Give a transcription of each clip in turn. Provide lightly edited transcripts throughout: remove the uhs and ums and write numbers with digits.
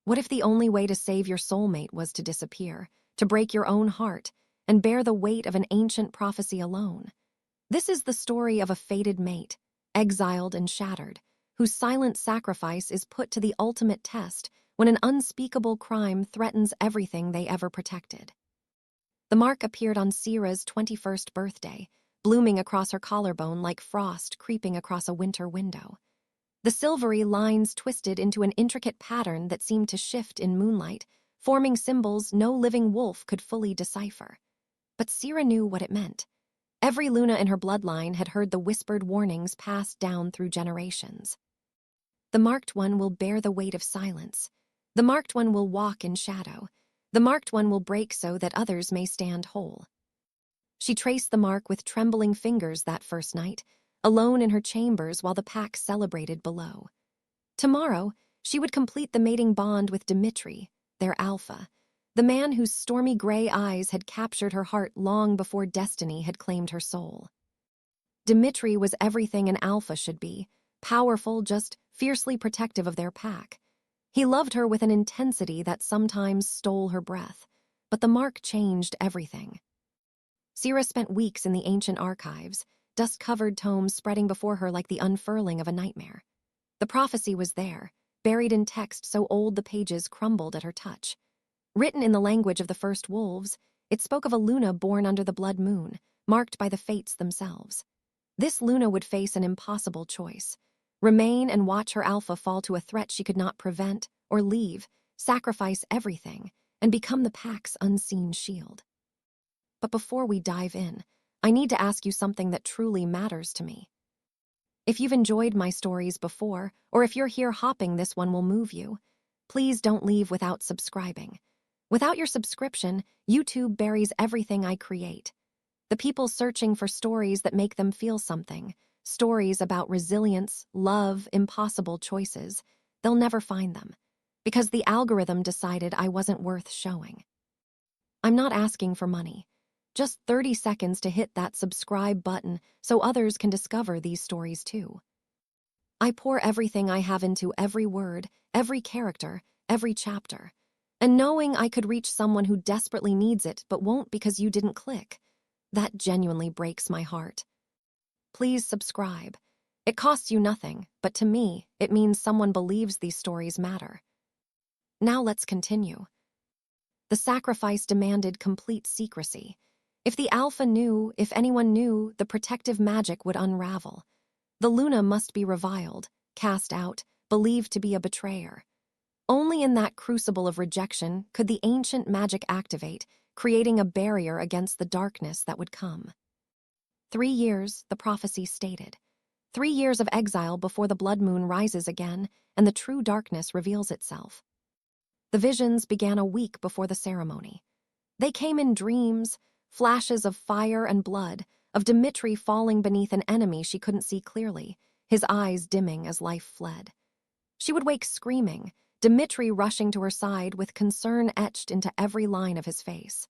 What if the only way to save your soulmate was to disappear, to break your own heart, and bear the weight of an ancient prophecy alone? This is the story of a fated mate, exiled and shattered, whose silent sacrifice is put to the ultimate test when an unspeakable crime threatens everything they ever protected. The mark appeared on Sierra's 21st birthday, blooming across her collarbone like frost creeping across a winter window. The silvery lines twisted into an intricate pattern that seemed to shift in moonlight, forming symbols no living wolf could fully decipher. But Sierra knew what it meant. Every Luna in her bloodline had heard the whispered warnings passed down through generations. The marked one will bear the weight of silence. The marked one will walk in shadow. The marked one will break so that others may stand whole. She traced the mark with trembling fingers that first night, alone in her chambers while the pack celebrated below. Tomorrow, she would complete the mating bond with Dimitri, their alpha, the man whose stormy gray eyes had captured her heart long before destiny had claimed her soul. Dimitri was everything an alpha should be, powerful, just fiercely protective of their pack. He loved her with an intensity that sometimes stole her breath, but the mark changed everything. Sierra spent weeks in the ancient archives, dust-covered tomes spreading before her like the unfurling of a nightmare. The prophecy was there, buried in text so old the pages crumbled at her touch. Written in the language of the first wolves, it spoke of a Luna born under the blood moon, marked by the fates themselves. This Luna would face an impossible choice: remain and watch her alpha fall to a threat she could not prevent, or leave, sacrifice everything, and become the pack's unseen shield. But before we dive in, I need to ask you something that truly matters to me. If you've enjoyed my stories before, or if you're here hopping this one will move you, please don't leave without subscribing. Without your subscription, YouTube buries everything I create. The people searching for stories that make them feel something, stories about resilience, love, impossible choices, they'll never find them, because the algorithm decided I wasn't worth showing. I'm not asking for money. Just 30 seconds to hit that subscribe button so others can discover these stories too. I pour everything I have into every word, every character, every chapter. And knowing I could reach someone who desperately needs it but won't because you didn't click, that genuinely breaks my heart. Please subscribe. It costs you nothing, but to me, it means someone believes these stories matter. Now let's continue. The sacrifice demanded complete secrecy. If the alpha knew, if anyone knew, the protective magic would unravel. The Luna must be reviled, cast out, believed to be a betrayer. Only in that crucible of rejection could the ancient magic activate, creating a barrier against the darkness that would come. 3 years, the prophecy stated. 3 years of exile before the blood moon rises again and the true darkness reveals itself. The visions began a week before the ceremony. They came in dreams, flashes of fire and blood, of Dimitri falling beneath an enemy she couldn't see clearly, his eyes dimming as life fled. She would wake screaming, Dimitri rushing to her side with concern etched into every line of his face.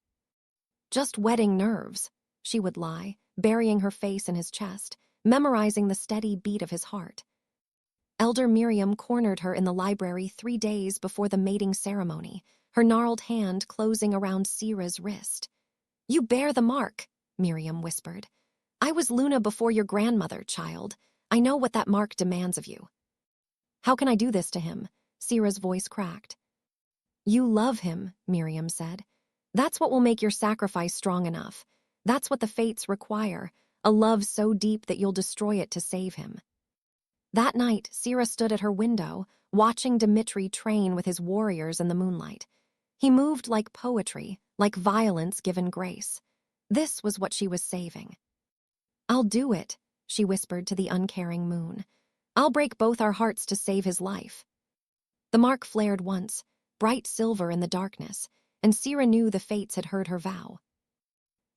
Just wetting nerves, she would lie, burying her face in his chest, memorizing the steady beat of his heart. Elder Miriam cornered her in the library 3 days before the mating ceremony, her gnarled hand closing around Sierra's wrist. "You bear the mark," Miriam whispered. "I was Luna before your grandmother, child. I know what that mark demands of you." "How can I do this to him?" Sierra's voice cracked. "You love him," Miriam said. "That's what will make your sacrifice strong enough. That's what the fates require, a love so deep that you'll destroy it to save him." That night, Sierra stood at her window, watching Dimitri train with his warriors in the moonlight. He moved like poetry, like violence given grace. This was what she was saving. "I'll do it," she whispered to the uncaring moon. "I'll break both our hearts to save his life." The mark flared once, bright silver in the darkness, and Sierra knew the fates had heard her vow.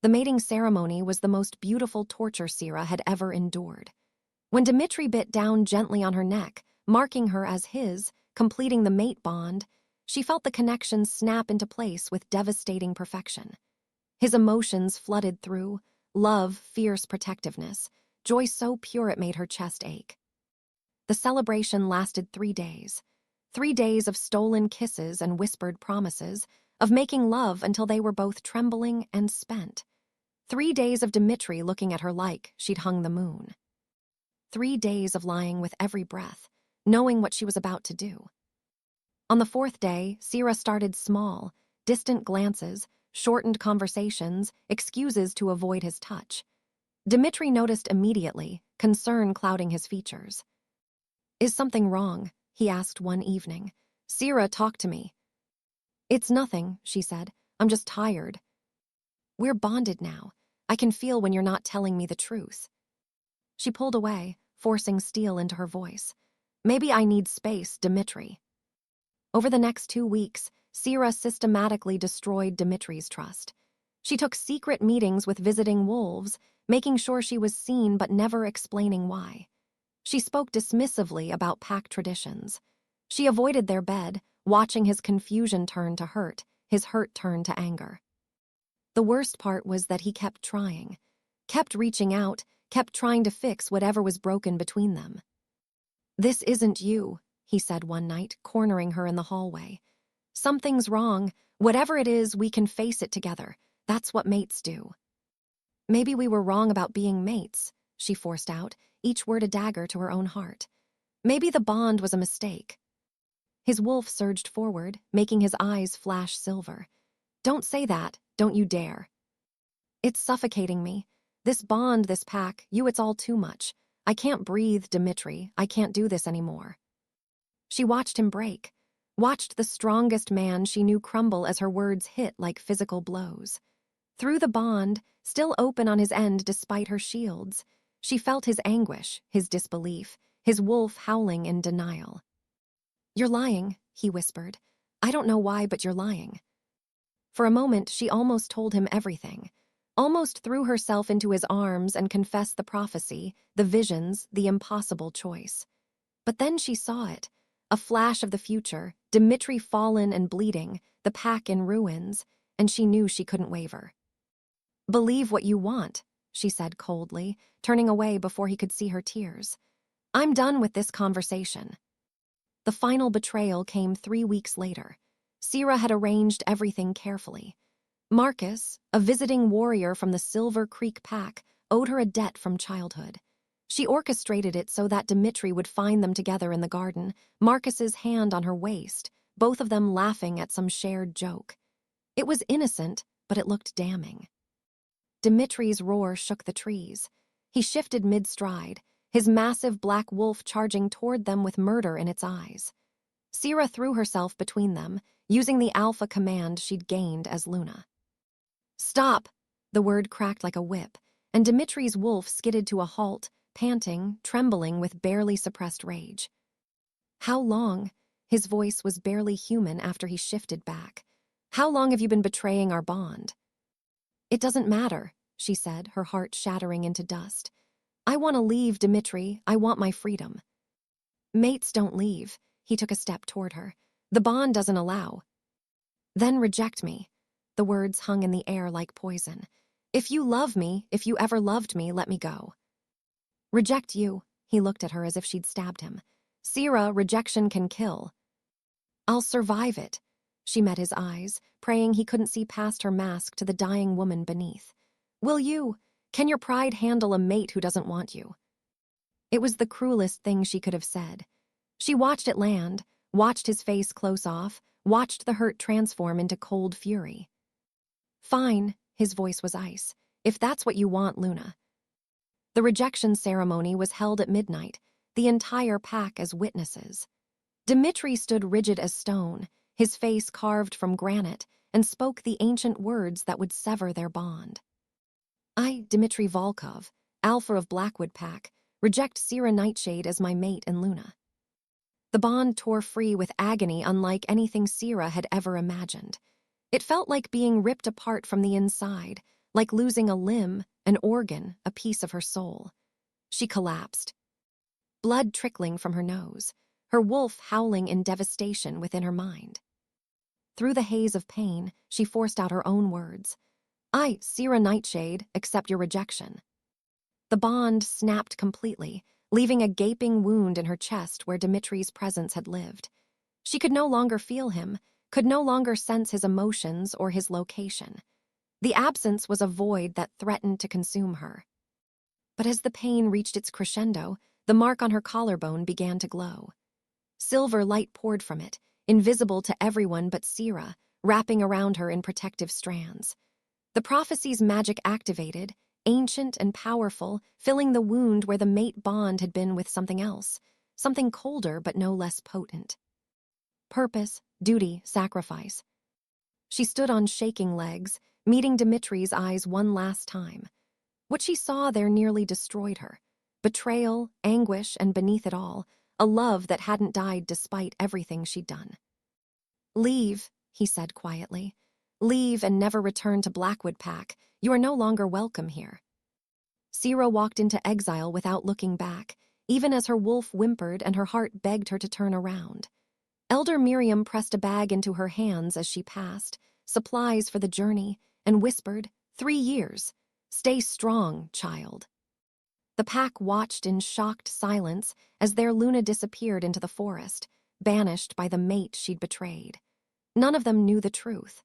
The mating ceremony was the most beautiful torture Sierra had ever endured. When Dimitri bit down gently on her neck, marking her as his, completing the mate bond, she felt the connection snap into place with devastating perfection. His emotions flooded through, love, fierce protectiveness, joy so pure it made her chest ache. The celebration lasted 3 days. 3 days of stolen kisses and whispered promises, of making love until they were both trembling and spent. 3 days of Dmitri looking at her like she'd hung the moon. 3 days of lying with every breath, knowing what she was about to do. On the 4th day, Sira started small, distant glances, shortened conversations, excuses to avoid his touch. Dmitri noticed immediately, concern clouding his features. "Is something wrong?" he asked one evening. "Sira, talk to me." "It's nothing," she said. "I'm just tired." "We're bonded now. I can feel when you're not telling me the truth." She pulled away, forcing steel into her voice. "Maybe I need space, Dmitri." Over the next 2 weeks, Sira systematically destroyed Dmitri's trust. She took secret meetings with visiting wolves, making sure she was seen but never explaining why. She spoke dismissively about pack traditions. She avoided their bed, watching his confusion turn to hurt, his hurt turn to anger. The worst part was that he kept trying, kept reaching out, kept trying to fix whatever was broken between them. "This isn't you," he said one night, cornering her in the hallway. "Something's wrong. Whatever it is, we can face it together. That's what mates do." "Maybe we were wrong about being mates," she forced out, each word a dagger to her own heart. "Maybe the bond was a mistake." His wolf surged forward, making his eyes flash silver. "Don't say that, don't you dare." "It's suffocating me. This bond, this pack, it's all too much. I can't breathe, Dmitri. I can't do this anymore." She watched him break, watched the strongest man she knew crumble as her words hit like physical blows. Through the bond, still open on his end despite her shields, she felt his anguish, his disbelief, his wolf howling in denial. "You're lying," he whispered. "I don't know why, but you're lying." For a moment, she almost told him everything, almost threw herself into his arms and confessed the prophecy, the visions, the impossible choice. But then she saw it, a flash of the future, Dmitri fallen and bleeding, the pack in ruins, and she knew she couldn't waver. "Believe what you want," she said coldly, turning away before he could see her tears. "I'm done with this conversation." The final betrayal came 3 weeks later. Sira had arranged everything carefully. Marcus, a visiting warrior from the Silver Creek Pack, owed her a debt from childhood. She orchestrated it so that Dmitri would find them together in the garden, Marcus's hand on her waist, both of them laughing at some shared joke. It was innocent, but it looked damning. Dmitri's roar shook the trees. He shifted mid-stride, his massive black wolf charging toward them with murder in its eyes. Sira threw herself between them, using the alpha command she'd gained as Luna. "Stop!" The word cracked like a whip, and Dmitri's wolf skidded to a halt, panting, trembling with barely suppressed rage. "How long?" His voice was barely human after he shifted back. "How long have you been betraying our bond?" "It doesn't matter," she said, her heart shattering into dust. "I want to leave, Dmitri. I want my freedom." "Mates don't leave." He took a step toward her. "The bond doesn't allow." "Then reject me." The words hung in the air like poison. "If you love me, if you ever loved me, let me go." "Reject you." He looked at her as if she'd stabbed him. "Sira, rejection can kill." "I'll survive it." She met his eyes, praying he couldn't see past her mask to the dying woman beneath. "Will you? Can your pride handle a mate who doesn't want you?" It was the cruelest thing she could have said. She watched it land, watched his face close off, watched the hurt transform into cold fury. "Fine," his voice was ice. "If that's what you want, Luna." The rejection ceremony was held at midnight, the entire pack as witnesses. Dmitri stood rigid as stone, his face carved from granite, and spoke the ancient words that would sever their bond. "I, Dmitri Volkov, Alpha of Blackwood Pack, reject Sira Nightshade as my mate and Luna." The bond tore free with agony unlike anything Sira had ever imagined. It felt like being ripped apart from the inside, like losing a limb, an organ, a piece of her soul. She collapsed, blood trickling from her nose, her wolf howling in devastation within her mind. Through the haze of pain, she forced out her own words. "I, Sira Nightshade, accept your rejection." The bond snapped completely, leaving a gaping wound in her chest where Dmitri's presence had lived. She could no longer feel him, could no longer sense his emotions or his location. The absence was a void that threatened to consume her. But as the pain reached its crescendo, the mark on her collarbone began to glow. Silver light poured from it, invisible to everyone but Sira, wrapping around her in protective strands. The prophecy's magic activated, ancient and powerful, filling the wound where the mate bond had been with something else, something colder but no less potent. Purpose, duty, sacrifice. She stood on shaking legs, meeting Dimitri's eyes one last time. What she saw there nearly destroyed her. Betrayal, anguish, and beneath it all, a love that hadn't died despite everything she'd done. "Leave," he said quietly. "Leave and never return to Blackwood Pack. You are no longer welcome here." Sira walked into exile without looking back, even as her wolf whimpered and her heart begged her to turn around. Elder Miriam pressed a bag into her hands as she passed, supplies for the journey, and whispered, 3 years. Stay strong, child." The pack watched in shocked silence as their Luna disappeared into the forest, banished by the mate she'd betrayed. None of them knew the truth.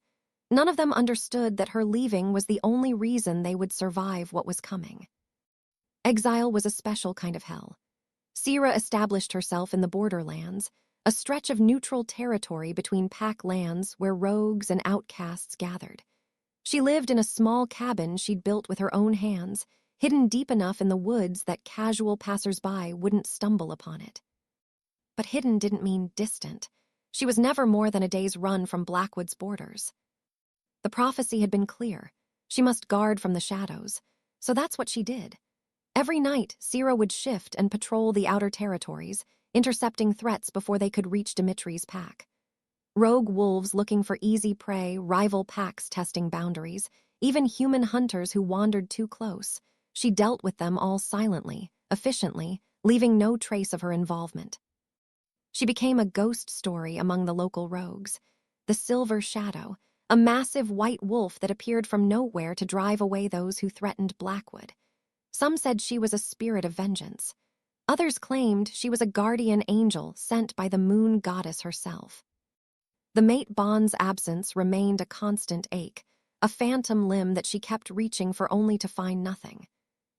None of them understood that her leaving was the only reason they would survive what was coming. Exile was a special kind of hell. Sira established herself in the borderlands, a stretch of neutral territory between pack lands where rogues and outcasts gathered. She lived in a small cabin she'd built with her own hands, hidden deep enough in the woods that casual passers-by wouldn't stumble upon it. But hidden didn't mean distant. She was never more than a day's run from Blackwood's borders. The prophecy had been clear. She must guard from the shadows. So that's what she did. Every night, Sira would shift and patrol the outer territories, intercepting threats before they could reach Dimitri's pack. Rogue wolves looking for easy prey, rival packs testing boundaries, even human hunters who wandered too close. She dealt with them all silently, efficiently, leaving no trace of her involvement. She became a ghost story among the local rogues. The Silver Shadow, a massive white wolf that appeared from nowhere to drive away those who threatened Blackwood. Some said she was a spirit of vengeance. Others claimed she was a guardian angel sent by the moon goddess herself. The mate bond's absence remained a constant ache, a phantom limb that she kept reaching for only to find nothing.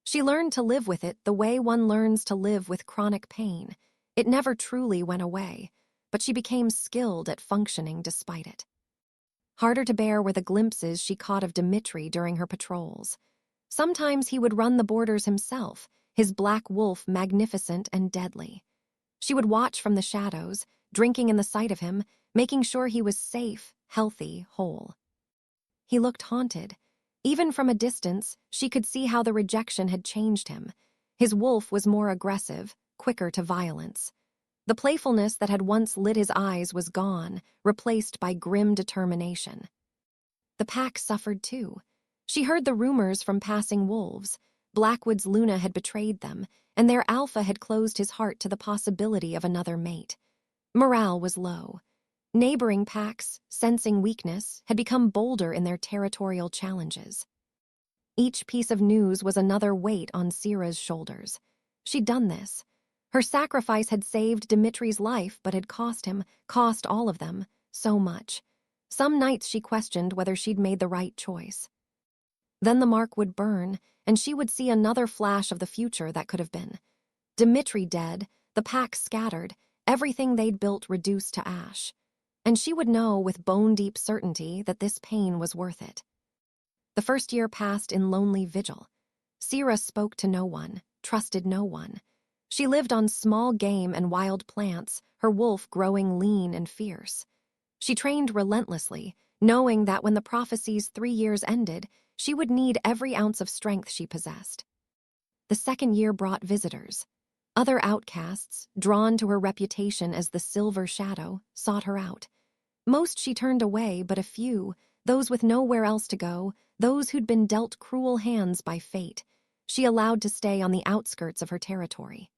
She learned to live with it the way one learns to live with chronic pain. It never truly went away, but she became skilled at functioning despite it. Harder to bear were the glimpses she caught of Dimitri during her patrols. Sometimes he would run the borders himself, his black wolf magnificent and deadly. She would watch from the shadows, drinking in the sight of him, making sure he was safe, healthy, whole. He looked haunted. Even from a distance, she could see how the rejection had changed him. His wolf was more aggressive, quicker to violence. The playfulness that had once lit his eyes was gone, replaced by grim determination. The pack suffered too. She heard the rumors from passing wolves. Blackwood's Luna had betrayed them, and their alpha had closed his heart to the possibility of another mate. Morale was low. Neighboring packs, sensing weakness, had become bolder in their territorial challenges. Each piece of news was another weight on Sira's shoulders. She'd done this. Her sacrifice had saved Dimitri's life, but had cost him, cost all of them, so much. Some nights she questioned whether she'd made the right choice. Then the mark would burn, and she would see another flash of the future that could have been. Dimitri dead, the pack scattered, everything they'd built reduced to ash. And she would know with bone-deep certainty that this pain was worth it. The first year passed in lonely vigil. Sira spoke to no one, trusted no one. She lived on small game and wild plants, her wolf growing lean and fierce. She trained relentlessly, knowing that when the prophecy's 3 years ended, she would need every ounce of strength she possessed. The second year brought visitors. Other outcasts, drawn to her reputation as the Silver Shadow, sought her out. Most she turned away, but a few, those with nowhere else to go, those who'd been dealt cruel hands by fate, she allowed to stay on the outskirts of her territory.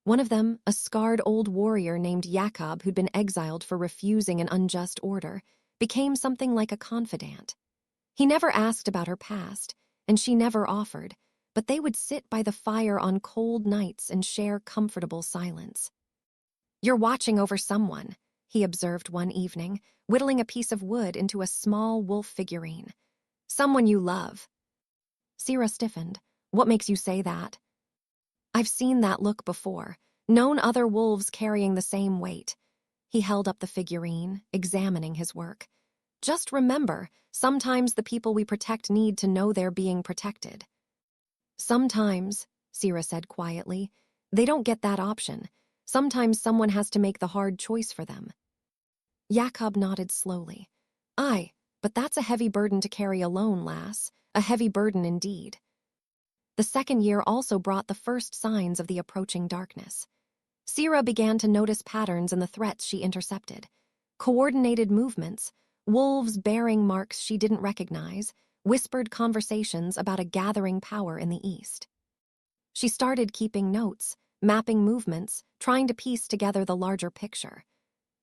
One of them, a scarred old warrior named Jakob who'd been exiled for refusing an unjust order, became something like a confidant. He never asked about her past, and she never offered, but they would sit by the fire on cold nights and share comfortable silence. "You're watching over someone," he observed one evening, whittling a piece of wood into a small wolf figurine. Someone you love. Sierra stiffened. What makes you say that? I've seen that look before, known other wolves carrying the same weight. He held up the figurine, examining his work. Just remember, sometimes the people we protect need to know they're being protected. Sometimes, Sierra said quietly, they don't get that option. Sometimes someone has to make the hard choice for them. Jakob nodded slowly. Aye, but that's a heavy burden to carry alone, lass. A heavy burden indeed. The second year also brought the first signs of the approaching darkness. Sierra began to notice patterns in the threats she intercepted. Coordinated movements, wolves bearing marks she didn't recognize, whispered conversations about a gathering power in the east. She started keeping notes, mapping movements, trying to piece together the larger picture.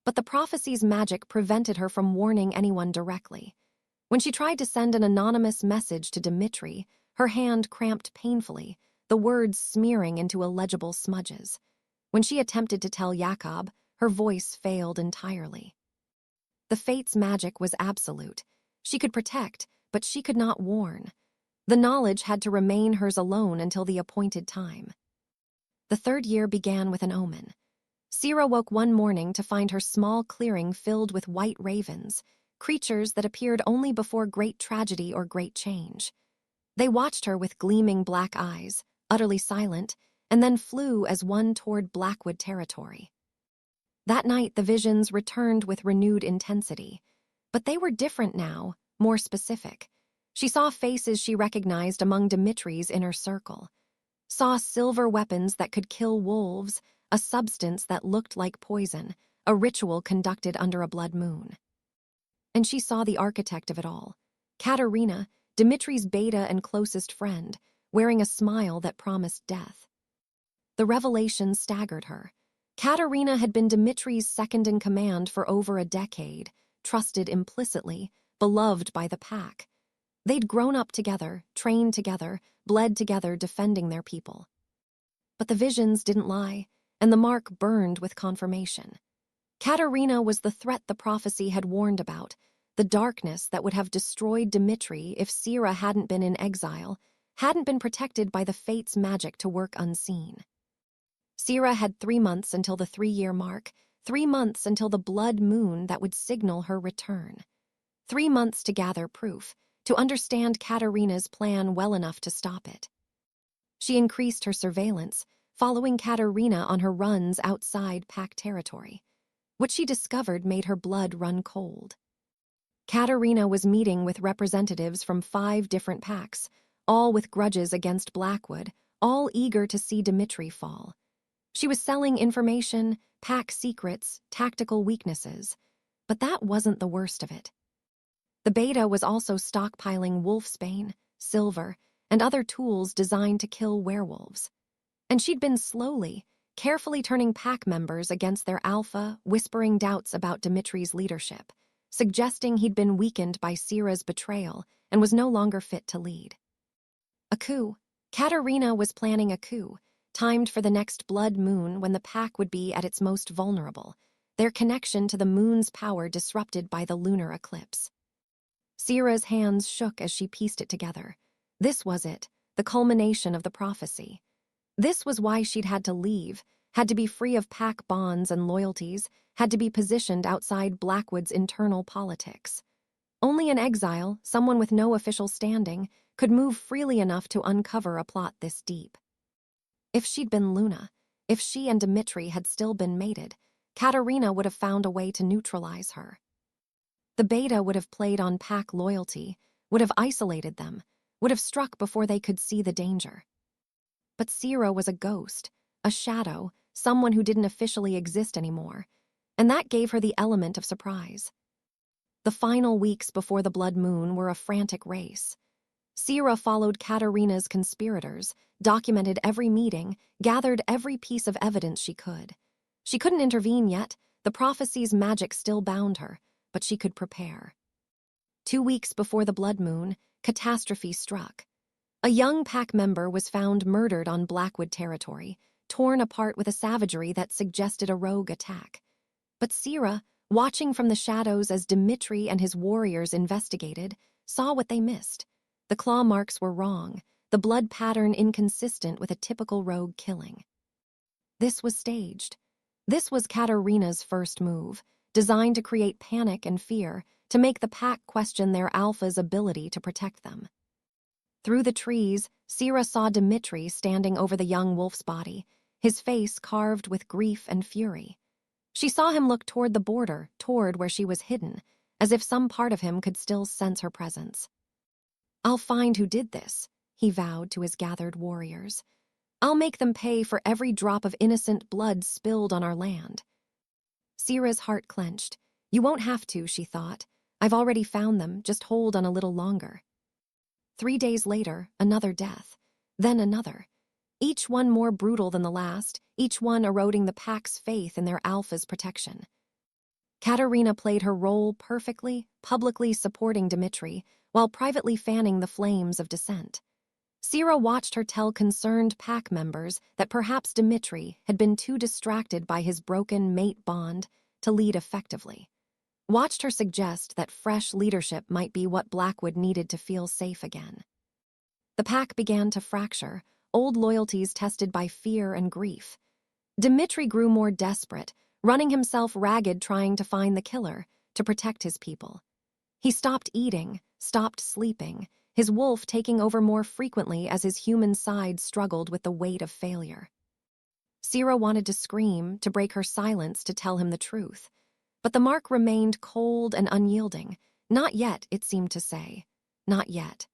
But the prophecy's magic prevented her from warning anyone directly. When she tried to send an anonymous message to Dmitri, her hand cramped painfully, the words smearing into illegible smudges. When she attempted to tell Jakob, her voice failed entirely. The Fates' magic was absolute. She could protect, but she could not warn. The knowledge had to remain hers alone until the appointed time. The third year began with an omen. Sierra woke one morning to find her small clearing filled with white ravens, creatures that appeared only before great tragedy or great change. They watched her with gleaming black eyes, utterly silent, and then flew as one toward Blackwood territory. That night the visions returned with renewed intensity. But they were different now, more specific. She saw faces she recognized among Dimitri's inner circle. Saw silver weapons that could kill wolves, a substance that looked like poison, a ritual conducted under a blood moon. And she saw the architect of it all, Katerina, Dimitri's beta and closest friend, wearing a smile that promised death. The revelation staggered her. Katerina had been Dimitri's second-in-command for over a decade, trusted implicitly, beloved by the pack. They'd grown up together, trained together, bled together defending their people. But the visions didn't lie, and the mark burned with confirmation. Katerina was the threat the prophecy had warned about, the darkness that would have destroyed Dmitri if Sierra hadn't been in exile, hadn't been protected by the Fates' magic to work unseen. Sierra had 3 months until the 3-year mark, 3 months until the blood moon that would signal her return. 3 months to gather proof, to understand Katerina's plan well enough to stop it. She increased her surveillance, following Katerina on her runs outside pack territory. What she discovered made her blood run cold. Katerina was meeting with representatives from 5 different packs, all with grudges against Blackwood, all eager to see Dmitri fall. She was selling information, pack secrets, tactical weaknesses. But that wasn't the worst of it. The beta was also stockpiling wolfsbane, silver, and other tools designed to kill werewolves. And she'd been slowly, carefully turning pack members against their alpha, whispering doubts about Dimitri's leadership, suggesting he'd been weakened by Sierra's betrayal and was no longer fit to lead. A coup. Katerina was planning a coup, timed for the next blood moon when the pack would be at its most vulnerable, their connection to the moon's power disrupted by the lunar eclipse. Sierra's hands shook as she pieced it together. This was it, the culmination of the prophecy. This was why she'd had to leave, had to be free of pack bonds and loyalties, had to be positioned outside Blackwood's internal politics. Only in exile, someone with no official standing, could move freely enough to uncover a plot this deep. If she'd been Luna, if she and Dmitri had still been mated, Katerina would have found a way to neutralize her. The beta would have played on pack loyalty, would have isolated them, would have struck before they could see the danger. But Sierra was a ghost, a shadow, someone who didn't officially exist anymore, and that gave her the element of surprise. The final weeks before the blood moon were a frantic race. Sierra followed Katerina's conspirators, documented every meeting, gathered every piece of evidence she could. She couldn't intervene yet, the prophecy's magic still bound her, but she could prepare. 2 weeks before the blood moon, catastrophe struck. A young pack member was found murdered on Blackwood territory, torn apart with a savagery that suggested a rogue attack. But Sierra, watching from the shadows as Dmitri and his warriors investigated, saw what they missed. The claw marks were wrong, the blood pattern inconsistent with a typical rogue killing. This was staged. This was Katerina's first move, designed to create panic and fear, to make the pack question their alpha's ability to protect them. Through the trees, Sira saw Dmitri standing over the young wolf's body, his face carved with grief and fury. She saw him look toward the border, toward where she was hidden, as if some part of him could still sense her presence. "I'll find who did this," he vowed to his gathered warriors. "I'll make them pay for every drop of innocent blood spilled on our land." Sira's heart clenched. "You won't have to," she thought. "I've already found them, just hold on a little longer." 3 days later, another death. Then another. Each one more brutal than the last, each one eroding the pack's faith in their alpha's protection. Katerina played her role perfectly, publicly supporting Dmitri, while privately fanning the flames of dissent. Sira watched her tell concerned pack members that perhaps Dmitri had been too distracted by his broken mate bond to lead effectively. Watched her suggest that fresh leadership might be what Blackwood needed to feel safe again. The pack began to fracture, old loyalties tested by fear and grief. Dmitri grew more desperate, running himself ragged trying to find the killer, to protect his people. He stopped eating, stopped sleeping, his wolf taking over more frequently as his human side struggled with the weight of failure. Sira wanted to scream, to break her silence, to tell him the truth. But the mark remained cold and unyielding. Not yet, it seemed to say. Not yet.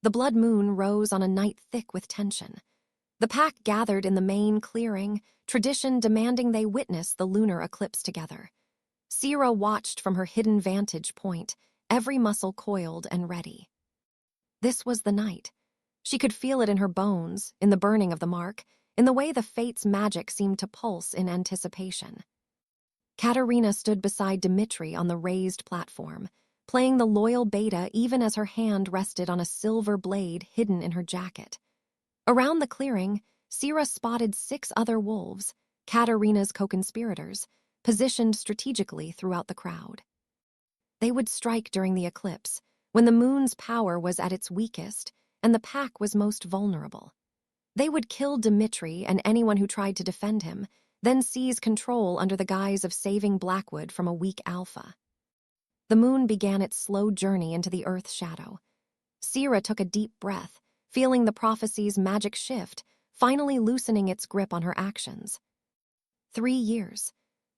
The blood moon rose on a night thick with tension. The pack gathered in the main clearing, tradition demanding they witness the lunar eclipse together. Sira watched from her hidden vantage point, every muscle coiled and ready. This was the night. She could feel it in her bones, in the burning of the mark, in the way the fate's magic seemed to pulse in anticipation. Katerina stood beside Dmitri on the raised platform, playing the loyal beta even as her hand rested on a silver blade hidden in her jacket. Around the clearing, Sira spotted 6 other wolves, Katerina's co-conspirators, positioned strategically throughout the crowd. They would strike during the eclipse, when the moon's power was at its weakest and the pack was most vulnerable. They would kill Dmitri and anyone who tried to defend him, then seize control under the guise of saving Blackwood from a weak alpha. The moon began its slow journey into the earth's shadow. Sira took a deep breath, feeling the prophecy's magic shift, finally loosening its grip on her actions. 3 years.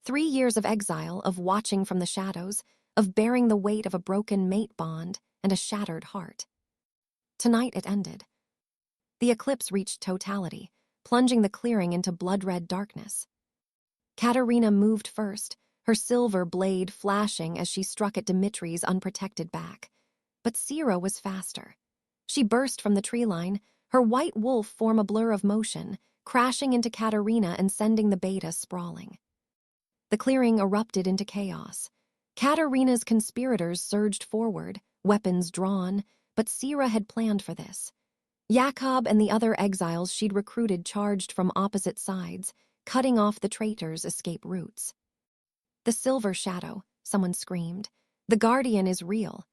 3 years of exile, of watching from the shadows, of bearing the weight of a broken mate bond and a shattered heart. Tonight it ended. The eclipse reached totality, plunging the clearing into blood-red darkness. Katerina moved first, her silver blade flashing as she struck at Dmitri's unprotected back. But Sira was faster. She burst from the tree line, her white wolf form a blur of motion, crashing into Katerina and sending the beta sprawling. The clearing erupted into chaos. Katerina's conspirators surged forward, weapons drawn, but Sira had planned for this. Jakob and the other exiles she'd recruited charged from opposite sides, cutting off the traitors' escape routes. "The silver shadow," someone screamed. "The Guardian is real."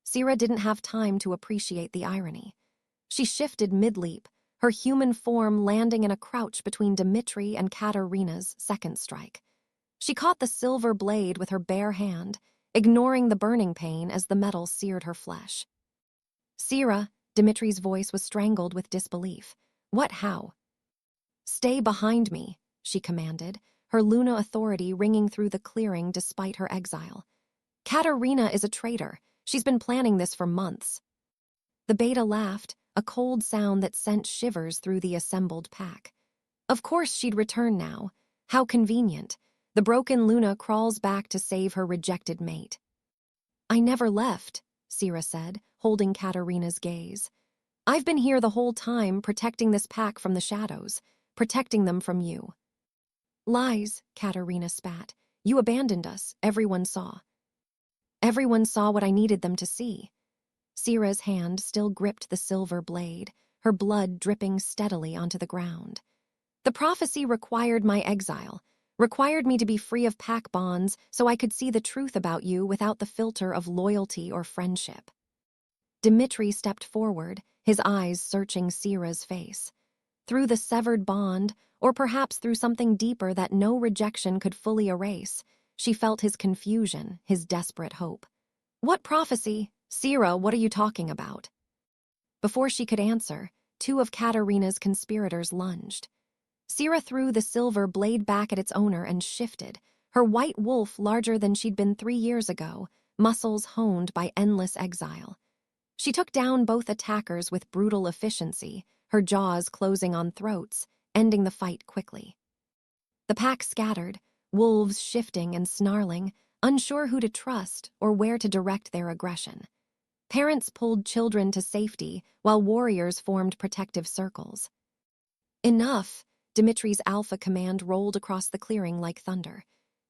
Sira didn't have time to appreciate the irony. She shifted mid-leap, her human form landing in a crouch between Dmitri and Katerina's second strike. She caught the silver blade with her bare hand, ignoring the burning pain as the metal seared her flesh. "Sira," Dmitri's voice was strangled with disbelief. "What, how?" "Stay behind me," she commanded, her Luna authority ringing through the clearing despite her exile. "Katerina is a traitor. She's been planning this for months." The beta laughed, a cold sound that sent shivers through the assembled pack. Of course she'd return now. How convenient. The broken Luna crawls back to save her rejected mate. "I never left," Sira said, holding Katerina's gaze. "I've been here the whole time, protecting this pack from the shadows, protecting them from you." "Lies," Katerina spat. "You abandoned us, everyone saw." "Everyone saw what I needed them to see." Sira's hand still gripped the silver blade, her blood dripping steadily onto the ground. "The prophecy required my exile, required me to be free of pack bonds so I could see the truth about you without the filter of loyalty or friendship. Dmitri stepped forward, his eyes searching Sira's face. Through the severed bond, or perhaps through something deeper that no rejection could fully erase, she felt his confusion, his desperate hope. "What prophecy? Sira, what are you talking about?" Before she could answer, two of Katerina's conspirators lunged. Sira threw the silver blade back at its owner and shifted, her white wolf larger than she'd been 3 years ago, muscles honed by endless exile. She took down both attackers with brutal efficiency, her jaws closing on throats, ending the fight quickly. The pack scattered, wolves shifting and snarling, unsure who to trust or where to direct their aggression. Parents pulled children to safety while warriors formed protective circles. "Enough!" Dimitri's alpha command rolled across the clearing like thunder.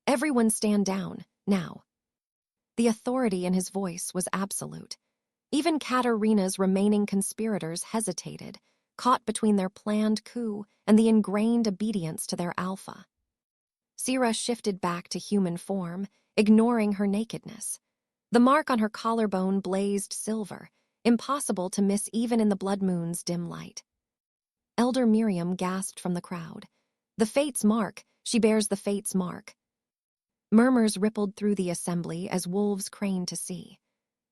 "Everyone stand down, now." The authority in his voice was absolute. Even Katerina's remaining conspirators hesitated, caught between their planned coup and the ingrained obedience to their alpha. Sira shifted back to human form, ignoring her nakedness. The mark on her collarbone blazed silver, impossible to miss even in the blood moon's dim light. Elder Miriam gasped from the crowd. "The Fates mark, she bears the Fates mark." Murmurs rippled through the assembly as wolves craned to see.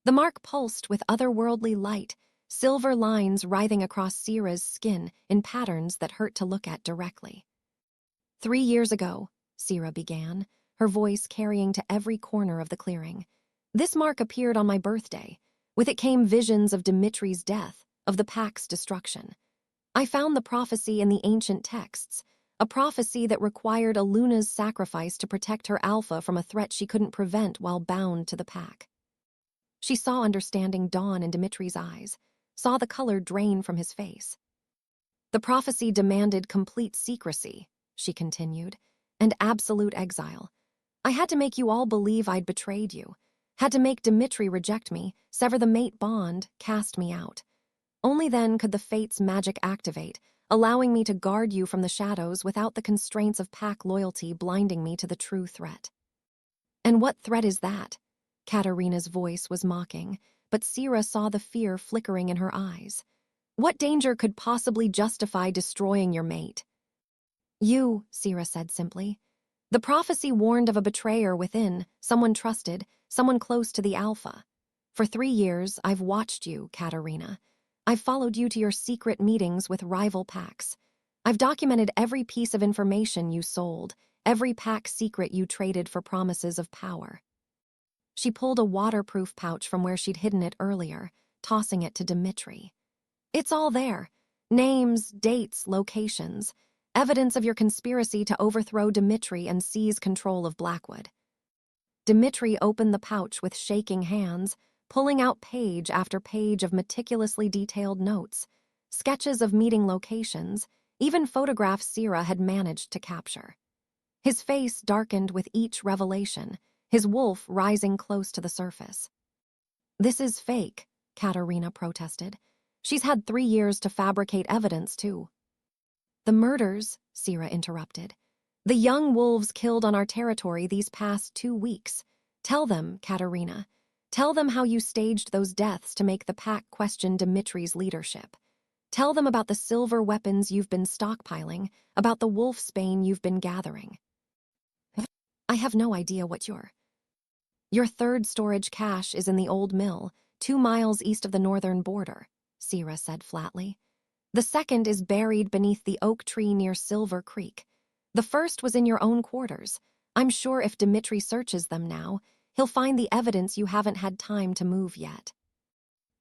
The mark pulsed with otherworldly light, silver lines writhing across Sira's skin in patterns that hurt to look at directly. 3 years ago, Sira began, her voice carrying to every corner of the clearing. "This mark appeared on my birthday. With it came visions of Dimitri's death, of the pack's destruction. I found the prophecy in the ancient texts, a prophecy that required a Luna's sacrifice to protect her alpha from a threat she couldn't prevent while bound to the pack." She saw understanding dawn in Dimitri's eyes, saw the color drain from his face. "The prophecy demanded complete secrecy," she continued, "and absolute exile. I had to make you all believe I'd betrayed you, had to make Dmitri reject me, sever the mate bond, cast me out. Only then could the Fates' magic activate, allowing me to guard you from the shadows without the constraints of pack loyalty blinding me to the true threat." "And what threat is that?" Katerina's voice was mocking, but Sira saw the fear flickering in her eyes. "What danger could possibly justify destroying your mate?" "You," Sira said simply. "The prophecy warned of a betrayer within, someone trusted, someone close to the alpha. For 3 years, I've watched you, Katerina. I've followed you to your secret meetings with rival packs. I've documented every piece of information you sold, every pack secret you traded for promises of power." She pulled a waterproof pouch from where she'd hidden it earlier, tossing it to Dmitri. "It's all there. Names, dates, locations. Evidence of your conspiracy to overthrow Dmitri and seize control of Blackwood." Dmitri opened the pouch with shaking hands, pulling out page after page of meticulously detailed notes, sketches of meeting locations, even photographs Sira had managed to capture. His face darkened with each revelation, his wolf rising close to the surface. "This is fake," Katerina protested. "She's had 3 years to fabricate evidence, too." "The murders," Sira interrupted. "The young wolves killed on our territory these past 2 weeks. Tell them, Katerina. Tell them how you staged those deaths to make the pack question Dimitri's leadership. Tell them about the silver weapons you've been stockpiling, about the wolfsbane you've been gathering." "I have no idea what you're—" "Your third storage cache is in the old mill, 2 miles east of the northern border," Sira said flatly. "The second is buried beneath the oak tree near Silver Creek. The first was in your own quarters. I'm sure if Dmitri searches them now, he'll find the evidence you haven't had time to move yet."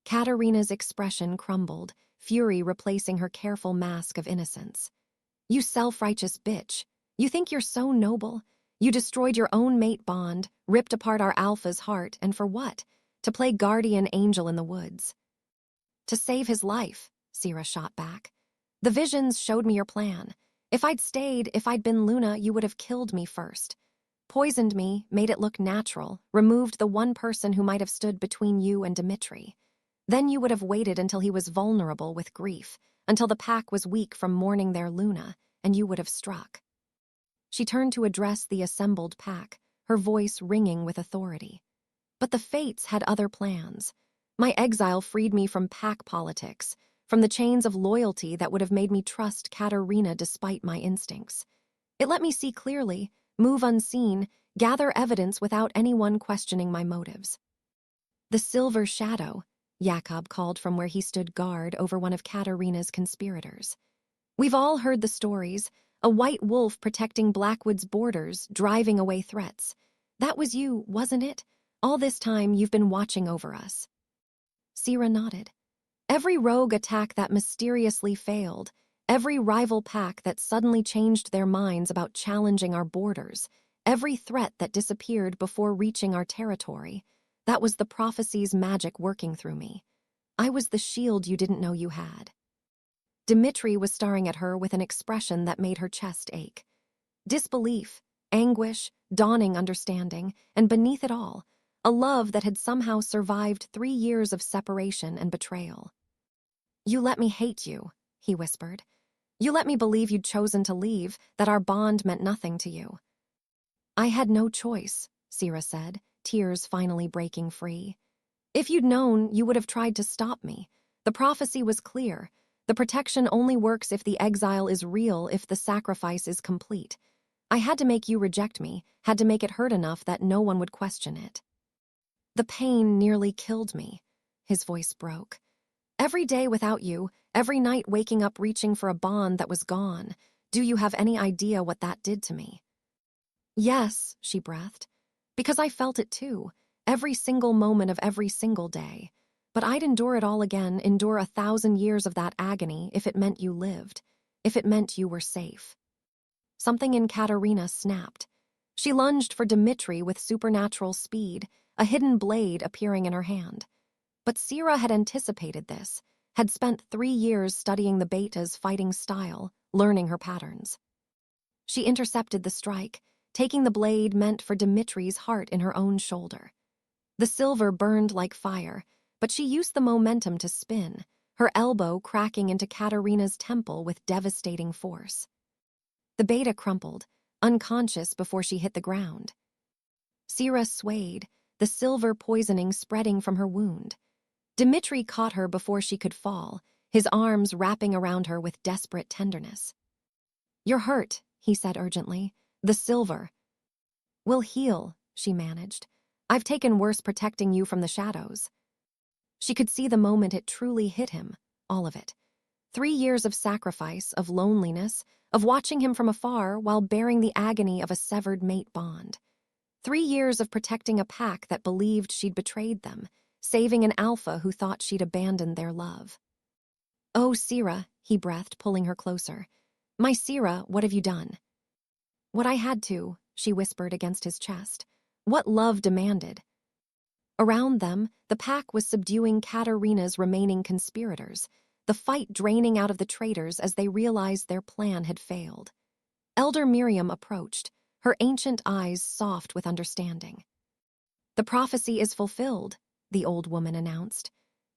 Katerina's expression crumbled, fury replacing her careful mask of innocence. "You self-righteous bitch. You think you're so noble? You destroyed your own mate bond, ripped apart our alpha's heart, and for what? To play guardian angel in the woods." "To save his life," Sira shot back. "The visions showed me your plan. If I'd stayed, if I'd been Luna, you would have killed me first. Poisoned me, made it look natural, removed the one person who might have stood between you and Dmitri. Then you would have waited until he was vulnerable with grief, until the pack was weak from mourning their Luna, and you would have struck." She turned to address the assembled pack, her voice ringing with authority. But the Fates had other plans. My exile freed me from pack politics, from the chains of loyalty that would have made me trust Katerina despite my instincts. It let me see clearly, move unseen, gather evidence without anyone questioning my motives. The Silver Shadow, Jakob called from where he stood guard over one of Katerina's conspirators. We've all heard the stories, a white wolf protecting Blackwood's borders, driving away threats. That was you, wasn't it? All this time you've been watching over us. Sierra nodded. Every rogue attack that mysteriously failed, every rival pack that suddenly changed their minds about challenging our borders, every threat that disappeared before reaching our territory, that was the prophecy's magic working through me. I was the shield you didn't know you had. Dmitri was staring at her with an expression that made her chest ache. Disbelief, anguish, dawning understanding, and beneath it all, a love that had somehow survived 3 years of separation and betrayal. You let me hate you, he whispered. You let me believe you'd chosen to leave, that our bond meant nothing to you. I had no choice, Sierra said, tears finally breaking free. If you'd known, you would have tried to stop me. The prophecy was clear. The protection only works if the exile is real, if the sacrifice is complete. I had to make you reject me, had to make it hurt enough that no one would question it. The pain nearly killed me. His voice broke. Every day without you, every night waking up reaching for a bond that was gone. Do you have any idea what that did to me? Yes, she breathed. Because I felt it too, every single moment of every single day. But I'd endure it all again, endure 1,000 years of that agony if it meant you lived, if it meant you were safe. Something in Katerina snapped. She lunged for Dmitri with supernatural speed, a hidden blade appearing in her hand. But Sierra had anticipated this, had spent 3 years studying the beta's fighting style, learning her patterns. She intercepted the strike, taking the blade meant for Dmitri's heart in her own shoulder. The silver burned like fire, but she used the momentum to spin, her elbow cracking into Katerina's temple with devastating force. The beta crumpled, unconscious before she hit the ground. Sierra swayed, the silver poisoning spreading from her wound. Dmitri caught her before she could fall, his arms wrapping around her with desperate tenderness. You're hurt, he said urgently. The silver. Will heal, she managed. I've taken worse protecting you from the shadows. She could see the moment it truly hit him, all of it. 3 years of sacrifice, of loneliness, of watching him from afar while bearing the agony of a severed mate bond. 3 years of protecting a pack that believed she'd betrayed them, saving an alpha who thought she'd abandoned their love. Oh, Sierra, he breathed, pulling her closer. My Sierra, what have you done? What I had to, she whispered against his chest. What love demanded. Around them, the pack was subduing Katerina's remaining conspirators, the fight draining out of the traitors as they realized their plan had failed. Elder Miriam approached, her ancient eyes soft with understanding. The prophecy is fulfilled, the old woman announced.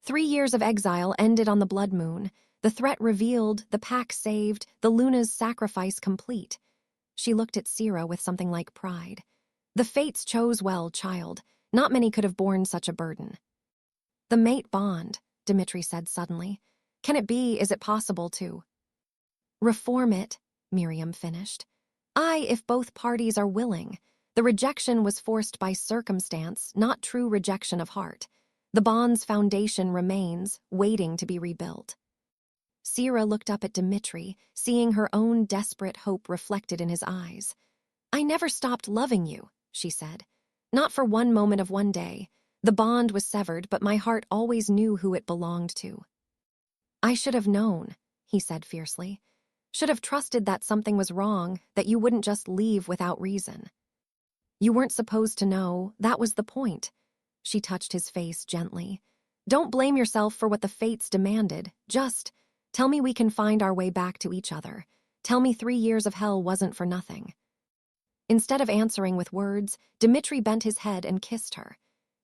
3 years of exile ended on the blood moon, the threat revealed, the pack saved, the Luna's sacrifice complete. She looked at Sierra with something like pride. The Fates chose well, child. Not many could have borne such a burden. The mate bond, Dmitri said suddenly. Can it be, is it possible to reform it, Miriam finished. Aye, if both parties are willing. The rejection was forced by circumstance, not true rejection of heart. The bond's foundation remains, waiting to be rebuilt. Sierra looked up at Dmitri, seeing her own desperate hope reflected in his eyes. I never stopped loving you, she said. Not for one moment of one day. The bond was severed, but my heart always knew who it belonged to. I should have known, he said fiercely. Should have trusted that something was wrong, that you wouldn't just leave without reason. You weren't supposed to know, that was the point. She touched his face gently. Don't blame yourself for what the Fates demanded, just tell me we can find our way back to each other. Tell me 3 years of hell wasn't for nothing. Instead of answering with words, Dmitri bent his head and kissed her.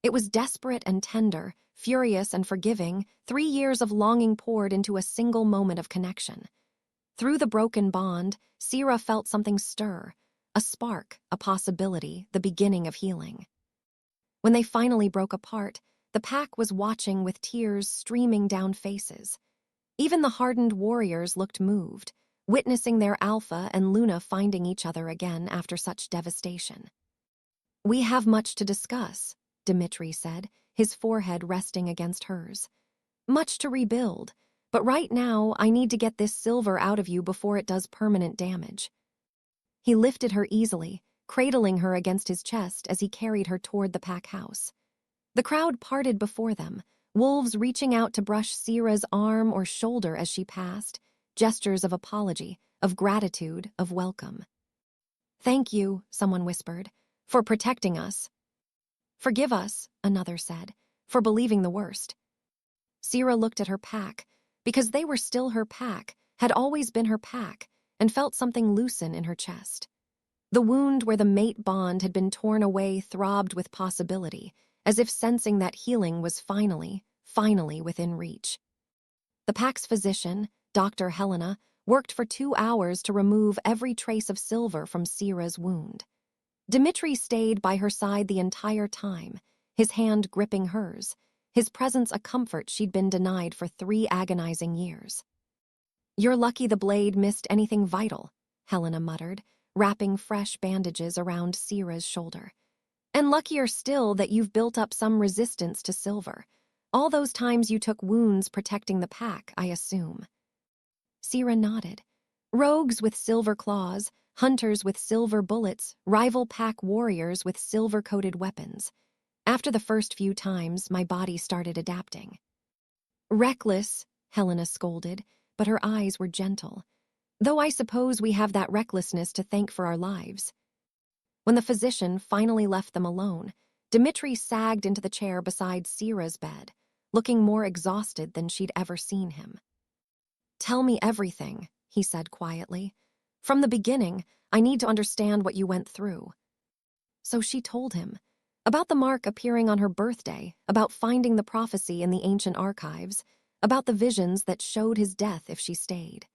It was desperate and tender, furious and forgiving, 3 years of longing poured into a single moment of connection. Through the broken bond, Sierra felt something stir, a spark, a possibility, the beginning of healing. When they finally broke apart, the pack was watching with tears streaming down faces. Even the hardened warriors looked moved, witnessing their Alpha and Luna finding each other again after such devastation. "We have much to discuss," Dimitri said, his forehead resting against hers. "Much to rebuild, but right now I need to get this silver out of you before it does permanent damage." He lifted her easily, cradling her against his chest as he carried her toward the pack house. The crowd parted before them, wolves reaching out to brush Sierra's arm or shoulder as she passed, gestures of apology, of gratitude, of welcome. "Thank you," someone whispered, "for protecting us." "Forgive us," another said, "for believing the worst." Sierra looked at her pack, because they were still her pack, had always been her pack, and felt something loosen in her chest. The wound where the mate bond had been torn away throbbed with possibility, as if sensing that healing was finally within reach. The pack's physician, Dr. Helena, worked for 2 hours to remove every trace of silver from Sierra's wound. Dimitri stayed by her side the entire time, his hand gripping hers, his presence a comfort she'd been denied for 3 agonizing years. "You're lucky the blade missed anything vital," Helena muttered, wrapping fresh bandages around Sierra's shoulder. "And luckier still that you've built up some resistance to silver. All those times you took wounds protecting the pack, I assume." Sierra nodded. "Rogues with silver claws, hunters with silver bullets, rival pack warriors with silver-coated weapons. After the first few times, my body started adapting." "Reckless," Helena scolded, but her eyes were gentle. "Though I suppose we have that recklessness to thank for our lives." When the physician finally left them alone, Dimitri sagged into the chair beside Sierra's bed, looking more exhausted than she'd ever seen him. "Tell me everything," he said quietly. "From the beginning, I need to understand what you went through." So she told him. About the mark appearing on her birthday, about finding the prophecy in the ancient archives, about the visions that showed his death if she stayed.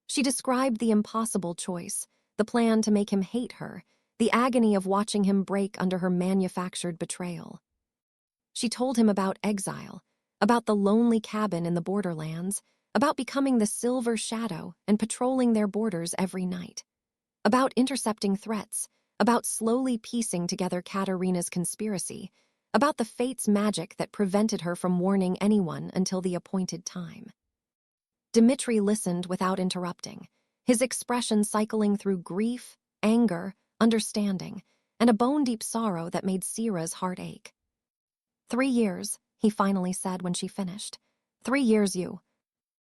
She described the impossible choice, the plan to make him hate her, the agony of watching him break under her manufactured betrayal. She told him about exile, about the lonely cabin in the borderlands, about becoming the silver shadow and patrolling their borders every night, about intercepting threats, about slowly piecing together Katerina's conspiracy, about the fate's magic that prevented her from warning anyone until the appointed time. Dimitri listened without interrupting, his expression cycling through grief, anger, understanding, and a bone-deep sorrow that made Sierra's heart ache. 3 years, he finally said when she finished. 3 years, you.